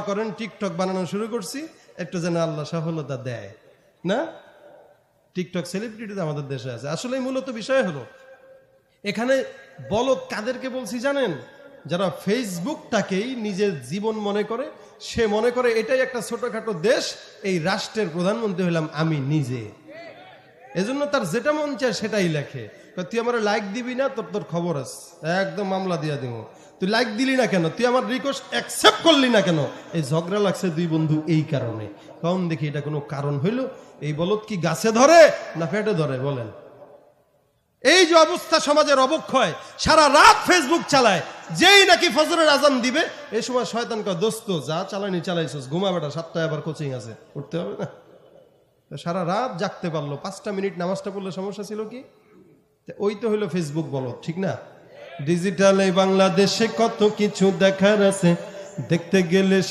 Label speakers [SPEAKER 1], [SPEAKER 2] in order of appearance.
[SPEAKER 1] করেন টিকটক বানানো শুরু করছি, একটু যেন আল্লাহ সফলতা দেয় না। টিকটক সেলিব্রিটি তো আমাদের দেশে আছে। আসলে মূলত বিষয় হলো এখানে বলদ কাদেরকে বলছি জানেন? যারা ফেসবুকটাকেই নিজের জীবন মনে করে, সে মনে করে এটাই একটা ছোটখাটো দেশ, এই রাষ্ট্রের প্রধানমন্ত্রী হলাম আমি নিজে। এজন্য তার যেটা মন চায় সেটাই লেখে। তুই আমার লাইক দিবি না, তোর তোর খবর আছে, একদম মামলা দিয়া দিব। তুই লাইক দিলি না কেন, তুই আমার রিকোয়েস্ট অ্যাকসেপ্ট করলি না কেন, এই ঝগড়া লাগছে দুই বন্ধু এই কারণে। কখন দেখি এটা কোনো কারণ হইল? এই বলদ কি গাছে ধরে না পেটে ধরে বলেন? এই যে অবস্থা সমাজের অবক্ষয়, সারা রাত ফেসবুক চালায়, যেই নাকি ফজরের আজান দিবে এই সময় শয়তান কয় দোস্ত যা চালানি চালাইছিস, ঘুমা বেটা, 7টায় আবার কোচিং আছে, উঠতে হবে না। সারা রাত জাগতে পারলো, 5টা মিনিট নামাজটা পড়লে সমস্যা ছিল কি? ওই তো হইলো ফেসবুক বলদ, ঠিক না? ডিজিটাল এই বাংলাদেশে কত কিছু দেখার আছে, দেখতে গেলে শেষ